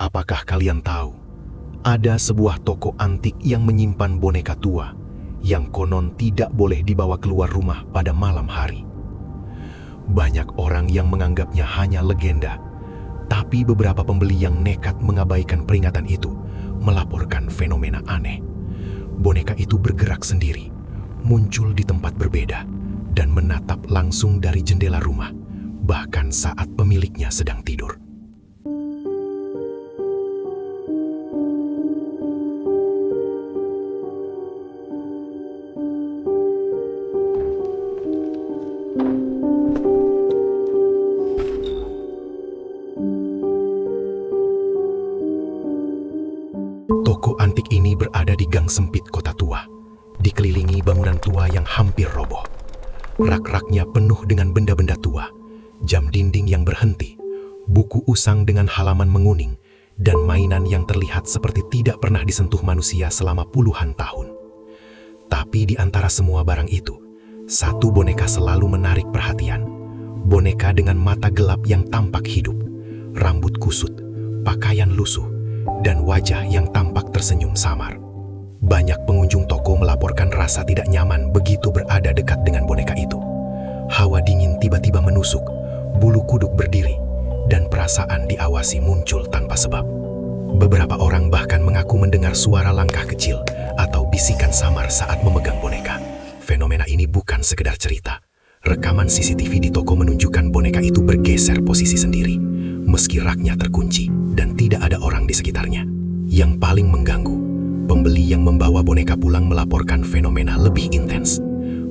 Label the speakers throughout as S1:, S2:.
S1: Apakah kalian tahu, ada sebuah toko antik yang menyimpan boneka tua yang konon tidak boleh dibawa keluar rumah pada malam hari. Banyak orang yang menganggapnya hanya legenda, tapi beberapa pembeli yang nekat mengabaikan peringatan itu melaporkan fenomena aneh. Boneka itu bergerak sendiri, muncul di tempat berbeda, dan menatap langsung dari jendela rumah, bahkan saat pemiliknya sedang tidur. Toko antik ini berada di gang sempit kota tua, dikelilingi bangunan tua yang hampir roboh. Rak-raknya penuh dengan benda-benda tua, jam dinding yang berhenti, buku usang dengan halaman menguning, dan mainan yang terlihat seperti tidak pernah disentuh manusia selama puluhan tahun. Tapi di antara semua barang itu, satu boneka selalu menarik perhatian. Boneka dengan mata gelap yang tampak hidup, rambut kusut, pakaian lusuh, dan wajah yang tampak tersenyum samar. Banyak pengunjung toko melaporkan rasa tidak nyaman begitu berada dekat dengan boneka itu. Hawa dingin tiba-tiba menusuk, bulu kuduk berdiri, dan perasaan diawasi muncul tanpa sebab. Beberapa orang bahkan mengaku mendengar suara langkah kecil atau bisikan samar saat memegang boneka. Fenomena ini bukan sekedar cerita. Rekaman CCTV di toko menunjukkan boneka itu bergeser posisi sendiri, meski raknya terkunci dan tidak ada orang di sekitarnya. Yang paling mengganggu, pembeli yang membawa boneka pulang melaporkan fenomena lebih intens.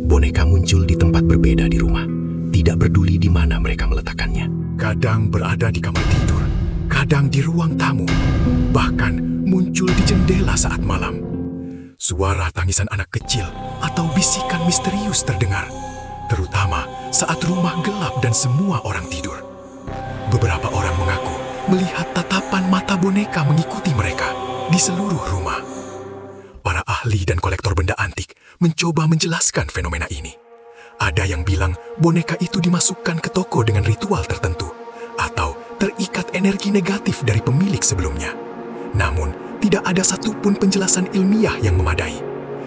S1: Boneka muncul di tempat berbeda di rumah, tidak peduli di mana mereka meletakkannya.
S2: Kadang berada di kamar tidur, kadang di ruang tamu, bahkan muncul di jendela saat malam. Suara tangisan anak kecil atau bisikan misterius terdengar, terutama saat rumah gelap dan semua orang tidur. Beberapa orang mengaku melihat tatapan mata boneka mengikuti mereka di seluruh rumah. Para ahli dan kolektor benda antik mencoba menjelaskan fenomena ini. Ada yang bilang boneka itu dimasukkan ke toko dengan ritual tertentu, atau terikat energi negatif dari pemilik sebelumnya. Namun, tidak ada satupun penjelasan ilmiah yang memadai.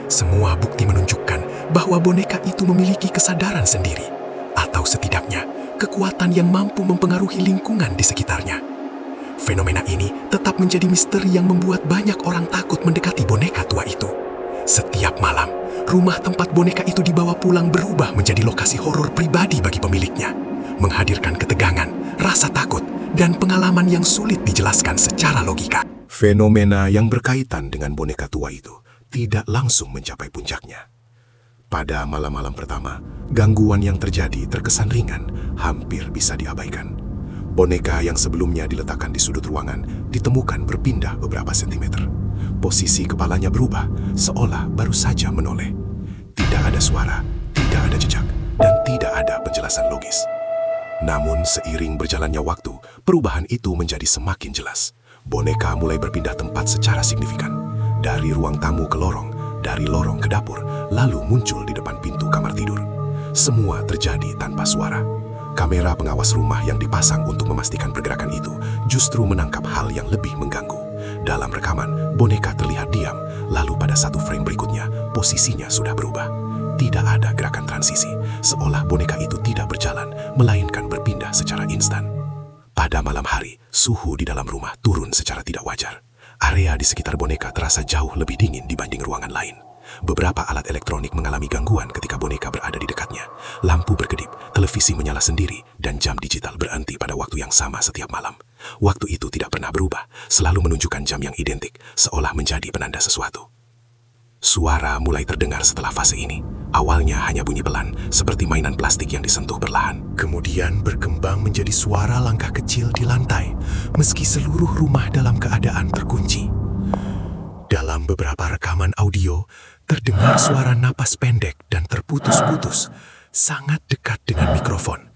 S2: Semua bukti menunjukkan bahwa boneka itu memiliki kesadaran sendiri, atau setidaknya kekuatan yang mampu mempengaruhi lingkungan di sekitarnya. Fenomena ini tetap menjadi misteri yang membuat banyak orang takut mendekati boneka tua itu. Setiap malam, rumah tempat boneka itu dibawa pulang berubah menjadi lokasi horor pribadi bagi pemiliknya, menghadirkan ketegangan, rasa takut, dan pengalaman yang sulit dijelaskan secara logika.
S3: Fenomena yang berkaitan dengan boneka tua itu tidak langsung mencapai puncaknya. Pada malam-malam pertama, gangguan yang terjadi terkesan ringan, hampir bisa diabaikan. Boneka yang sebelumnya diletakkan di sudut ruangan ditemukan berpindah beberapa sentimeter. Posisi kepalanya berubah, seolah baru saja menoleh. Tidak ada suara, tidak ada jejak, dan tidak ada penjelasan logis. Namun seiring berjalannya waktu, perubahan itu menjadi semakin jelas. Boneka mulai berpindah tempat secara signifikan. Dari ruang tamu ke lorong, dari lorong ke dapur, lalu muncul di depan pintu kamar tidur. Semua terjadi tanpa suara. Kamera pengawas rumah yang dipasang untuk memastikan pergerakan itu justru menangkap hal yang lebih mengganggu. Dalam rekaman, boneka terlihat diam, lalu pada satu frame berikutnya, posisinya sudah berubah. Tidak ada gerakan transisi, seolah boneka itu tidak berjalan, melainkan berpindah secara instan. Pada malam hari, suhu di dalam rumah turun secara tidak wajar. Area di sekitar boneka terasa jauh lebih dingin dibanding ruangan lain. Beberapa alat elektronik mengalami gangguan ketika boneka berada di dekatnya. Lampu berkedip, televisi menyala sendiri, dan jam digital berhenti pada waktu yang sama setiap malam. Waktu itu tidak pernah berubah, selalu menunjukkan jam yang identik, seolah menjadi penanda sesuatu. Suara mulai terdengar setelah fase ini. Awalnya hanya bunyi pelan, seperti mainan plastik yang disentuh perlahan. Kemudian berkembang menjadi suara langkah kecil di lantai, meski seluruh rumah dalam keadaan terkunci. Dalam beberapa rekaman audio, terdengar suara napas pendek dan terputus-putus, sangat dekat dengan mikrofon.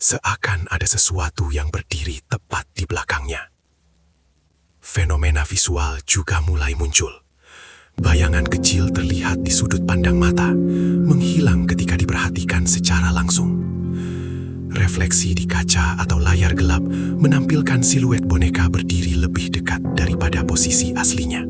S3: Seakan ada sesuatu yang berdiri tepat di belakangnya. Fenomena visual juga mulai muncul. Bayangan kecil terlihat di sudut pandang mata, menghilang ketika diperhatikan secara langsung. Refleksi di kaca atau layar gelap menampilkan siluet boneka berdiri lebih dekat.
S2: pada posisi aslinya.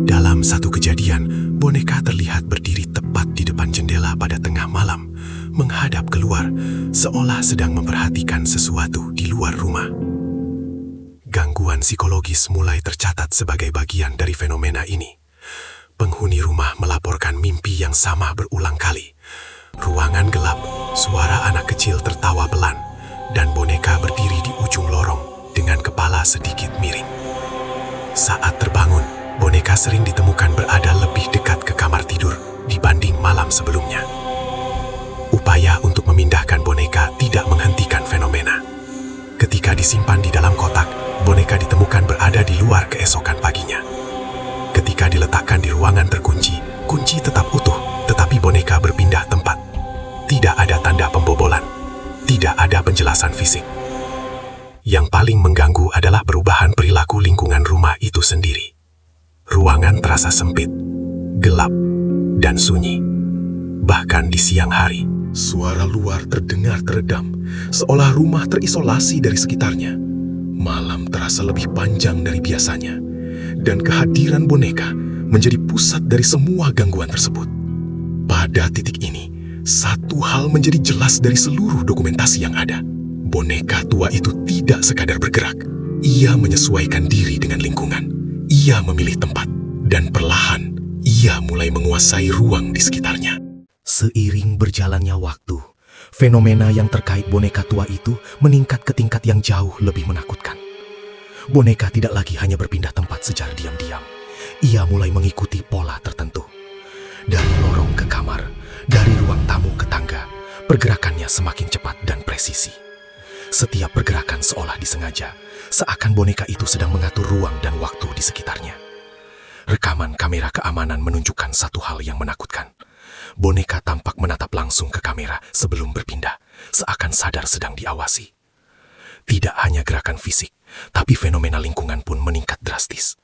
S2: Dalam satu kejadian, boneka terlihat berdiri tepat di depan jendela pada tengah malam, menghadap keluar, seolah sedang memperhatikan sesuatu di luar rumah. Gangguan psikologis mulai tercatat sebagai bagian dari fenomena ini. Penghuni rumah melaporkan mimpi yang sama berulang kali. Ruangan gelap, suara anak kecil tertawa pelan, dan boneka berdiri di ujung lorong dengan kepala sedikit miring. Saat terbangun, boneka sering ditemukan berada lebih dekat ke kamar tidur dibanding malam sebelumnya. Upaya untuk memindahkan boneka tidak menghentikan fenomena. Ketika disimpan di dalam kotak, boneka ditemukan berada di luar keesokan paginya. Ketika diletakkan di ruangan terkunci, kunci tetap utuh, tetapi boneka berpindah tempat. Tidak ada tanda pembobolan, tidak ada penjelasan fisik. Yang paling mengganggu adalah perubahan perilaku lingkungan rumah itu sendiri. Ruangan terasa sempit, gelap, dan sunyi. Bahkan di siang hari,
S3: Suara luar terdengar teredam, seolah rumah terisolasi dari sekitarnya. Malam terasa lebih panjang dari biasanya, dan kehadiran boneka menjadi pusat dari semua gangguan tersebut. Pada titik ini, satu hal menjadi jelas dari seluruh dokumentasi yang ada. Boneka tua itu tidak sekadar bergerak. Ia menyesuaikan diri dengan lingkungan. Ia memilih tempat, dan perlahan ia mulai menguasai ruang di sekitarnya.
S1: Seiring berjalannya waktu, fenomena yang terkait boneka tua itu meningkat ke tingkat yang jauh lebih menakutkan. Boneka tidak lagi hanya berpindah tempat secara diam-diam. Ia mulai mengikuti pola tertentu. Dari lorong ke kamar, dari ruang tamu ke tangga, pergerakannya semakin cepat dan presisi. Setiap pergerakan seolah disengaja, seakan boneka itu sedang mengatur ruang dan waktu di sekitarnya. Rekaman kamera keamanan menunjukkan satu hal yang menakutkan. Boneka tampak menatap langsung ke kamera sebelum berpindah, seakan sadar sedang diawasi. Tidak hanya gerakan fisik, tapi fenomena lingkungan pun meningkat drastis.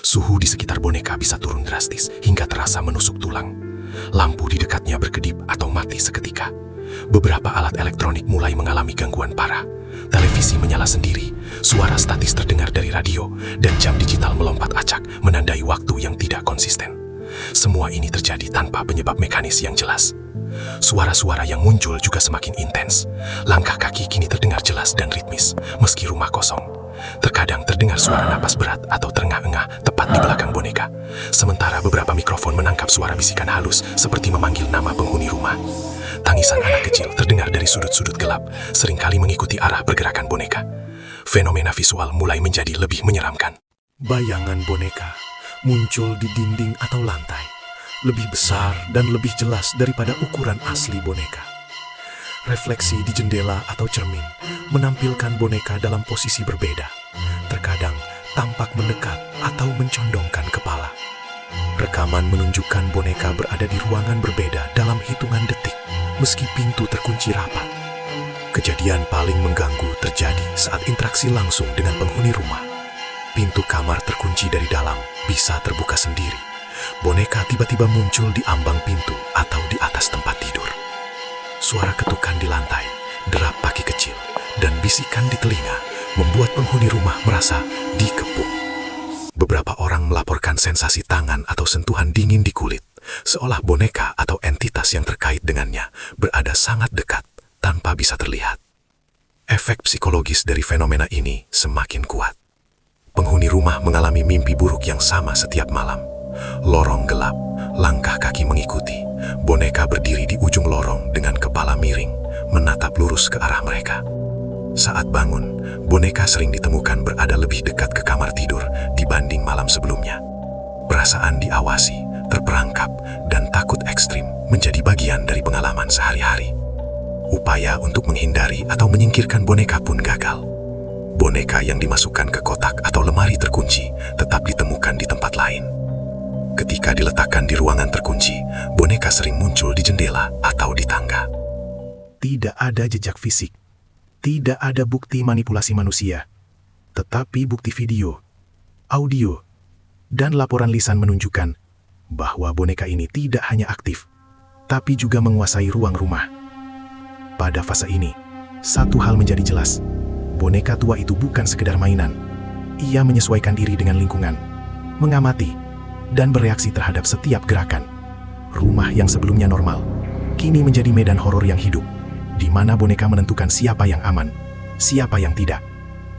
S1: Suhu di sekitar boneka bisa turun drastis hingga terasa menusuk tulang. Lampu di dekatnya berkedip atau mati seketika. Beberapa alat elektronik mulai mengalami gangguan parah. Televisi menyala sendiri, suara statis terdengar dari radio, dan jam digital melompat acak menandai waktu yang tidak konsisten. Semua ini terjadi tanpa penyebab mekanis yang jelas. Suara-suara yang muncul juga semakin intens. Langkah kaki kini terdengar jelas dan ritmis, meski rumah kosong. Terkadang terdengar suara napas berat atau terengah-engah tepat di belakang boneka. Sementara beberapa mikrofon menangkap suara bisikan halus seperti memanggil nama penghuni rumah. Tangisan anak kecil terdengar dari sudut-sudut gelap, seringkali mengikuti arah pergerakan boneka. Fenomena visual mulai menjadi lebih menyeramkan.
S2: bayangan boneka muncul di dinding atau lantai, lebih besar dan lebih jelas daripada ukuran asli boneka. Refleksi di jendela atau cermin menampilkan boneka dalam posisi berbeda, terkadang tampak mendekat atau mencondongkan kepala. Rekaman menunjukkan boneka berada di ruangan berbeda dalam hitungan detik, meski pintu terkunci rapat. Kejadian paling mengganggu terjadi saat interaksi langsung dengan penghuni rumah. Pintu kamar terkunci dari dalam bisa terbuka sendiri. Boneka tiba-tiba muncul di ambang pintu atau di atas tempat tidur. Suara ketukan di lantai, derap kaki kecil, dan bisikan di telinga membuat penghuni rumah merasa dikepung. Beberapa orang melaporkan sensasi tangan atau sentuhan dingin di kulit, seolah boneka atau entitas yang terkait dengannya berada sangat dekat tanpa bisa terlihat. Efek psikologis dari fenomena ini semakin kuat. Penghuni rumah mengalami mimpi buruk yang sama setiap malam. Lorong gelap, langkah kaki mengikuti. Boneka berdiri di ujung lorong dengan kepala miring, menatap lurus ke arah mereka. Saat bangun, boneka sering ditemukan berada lebih dekat ke kamar tidur dibanding malam sebelumnya. Perasaan diawasi, terperangkap, dan takut ekstrim menjadi bagian dari pengalaman sehari-hari. Upaya untuk menghindari atau menyingkirkan boneka pun gagal. Boneka yang dimasukkan ke kotak atau lemari terkunci tetap ditemukan di tempat lain. Ketika diletakkan di ruangan terkunci, boneka sering muncul di jendela atau di tangga.
S1: Tidak ada jejak fisik, tidak ada bukti manipulasi manusia, tetapi bukti video, audio, dan laporan lisan menunjukkan bahwa boneka ini tidak hanya aktif, tapi juga menguasai ruang rumah. Pada fase ini, satu hal menjadi jelas, boneka tua itu bukan sekedar mainan. Ia menyesuaikan diri dengan lingkungan, mengamati, dan bereaksi terhadap setiap gerakan. Rumah yang sebelumnya normal, kini menjadi medan horor yang hidup, di mana boneka menentukan siapa yang aman, siapa yang tidak.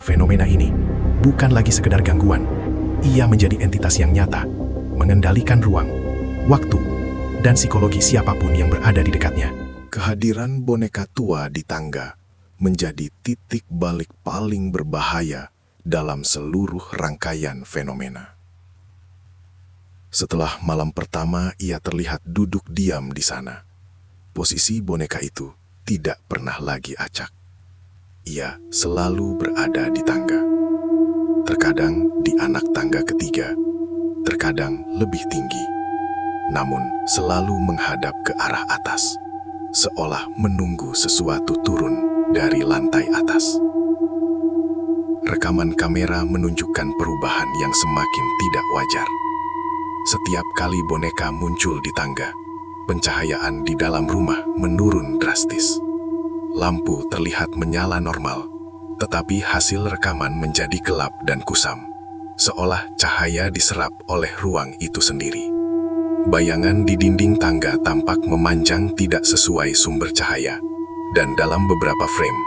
S1: Fenomena ini bukan lagi sekedar gangguan. Ia menjadi entitas yang nyata, mengendalikan ruang, waktu, dan psikologi siapapun yang berada di dekatnya.
S3: Kehadiran boneka tua di tangga menjadi titik balik paling berbahaya dalam seluruh rangkaian fenomena. Setelah malam pertama ia terlihat duduk diam di sana. Posisi boneka itu tidak pernah lagi acak. Ia selalu berada di tangga. Terkadang di anak tangga ketiga, terkadang lebih tinggi. Namun selalu menghadap ke arah atas, seolah menunggu sesuatu turun dari lantai atas. Rekaman kamera menunjukkan perubahan yang semakin tidak wajar. Setiap kali boneka muncul di tangga, pencahayaan di dalam rumah menurun drastis. Lampu terlihat menyala normal, tetapi hasil rekaman menjadi gelap dan kusam, seolah cahaya diserap oleh ruang itu sendiri. Bayangan di dinding tangga tampak memanjang tidak sesuai sumber cahaya, dan dalam beberapa frame,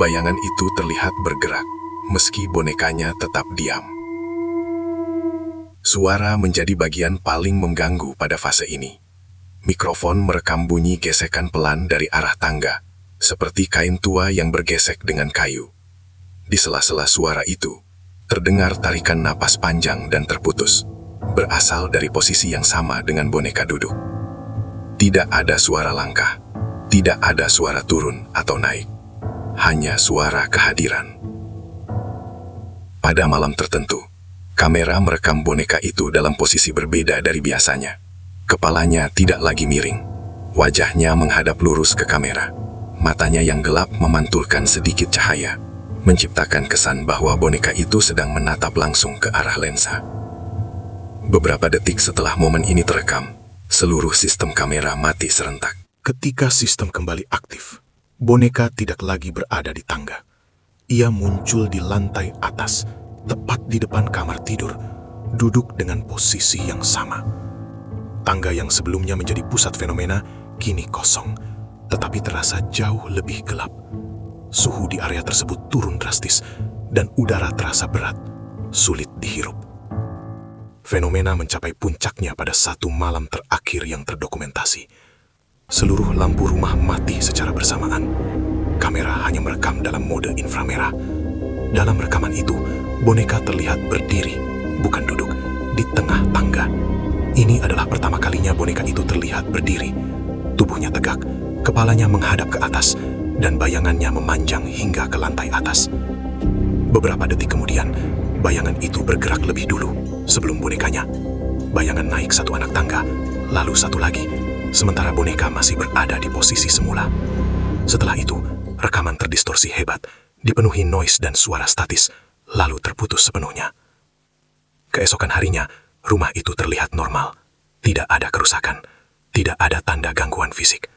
S3: bayangan itu terlihat bergerak, meski bonekanya tetap diam. Suara menjadi bagian paling mengganggu pada fase ini. Mikrofon merekam bunyi gesekan pelan dari arah tangga, seperti kain tua yang bergesek dengan kayu. Di sela-sela suara itu, terdengar tarikan napas panjang dan terputus, berasal dari posisi yang sama dengan boneka duduk. Tidak ada suara langkah, tidak ada suara turun atau naik, hanya suara kehadiran. Pada malam tertentu, kamera merekam boneka itu dalam posisi berbeda dari biasanya. Kepalanya tidak lagi miring, wajahnya menghadap lurus ke kamera. Matanya yang gelap memantulkan sedikit cahaya, menciptakan kesan bahwa boneka itu sedang menatap langsung ke arah lensa. Beberapa detik setelah momen ini terekam, seluruh sistem kamera mati serentak. Ketika sistem kembali aktif, boneka tidak lagi berada di tangga. Ia muncul di lantai atas, tepat di depan kamar tidur, duduk dengan posisi yang sama. Tangga yang sebelumnya menjadi pusat fenomena kini kosong, tetapi terasa jauh lebih gelap. Suhu di area tersebut turun drastis, dan udara terasa berat, sulit dihirup. Fenomena mencapai puncaknya pada satu malam terakhir yang terdokumentasi. Seluruh lampu rumah mati secara bersamaan. Kamera hanya merekam dalam mode inframerah. Dalam rekaman itu, boneka terlihat berdiri, bukan duduk, di tengah tangga. Ini adalah pertama kalinya boneka itu terlihat berdiri. Tubuhnya tegak, kepalanya menghadap ke atas, dan bayangannya memanjang hingga ke lantai atas. Beberapa detik kemudian, bayangan itu bergerak lebih dulu sebelum bonekanya. Bayangan naik satu anak tangga, lalu satu lagi, sementara boneka masih berada di posisi semula. Setelah itu, rekaman terdistorsi hebat, dipenuhi noise dan suara statis, lalu terputus sepenuhnya. Keesokan harinya, rumah itu terlihat normal. Tidak ada kerusakan, tidak ada tanda gangguan fisik.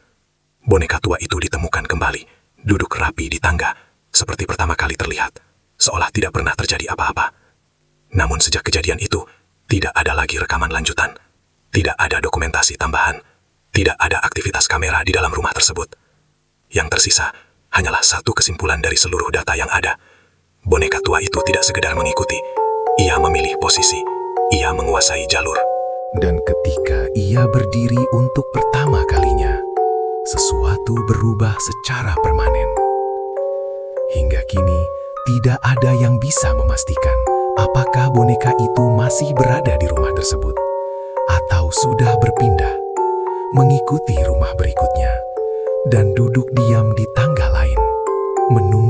S3: Boneka tua itu ditemukan kembali, duduk rapi di tangga, seperti pertama kali terlihat, seolah tidak pernah terjadi apa-apa. Namun sejak kejadian itu, tidak ada lagi rekaman lanjutan, tidak ada dokumentasi tambahan, tidak ada aktivitas kamera di dalam rumah tersebut. Yang tersisa hanyalah satu kesimpulan dari seluruh data yang ada. Boneka tua itu tidak sekedar mengikuti, ia memilih posisi, ia menguasai jalur.
S1: Dan ketika ia berdiri untuk pertama kalinya, sesuatu berubah secara permanen. Hingga kini, tidak ada yang bisa memastikan apakah boneka itu masih berada di rumah tersebut atau sudah berpindah, mengikuti rumah berikutnya, dan duduk diam di tangga lain, menunggu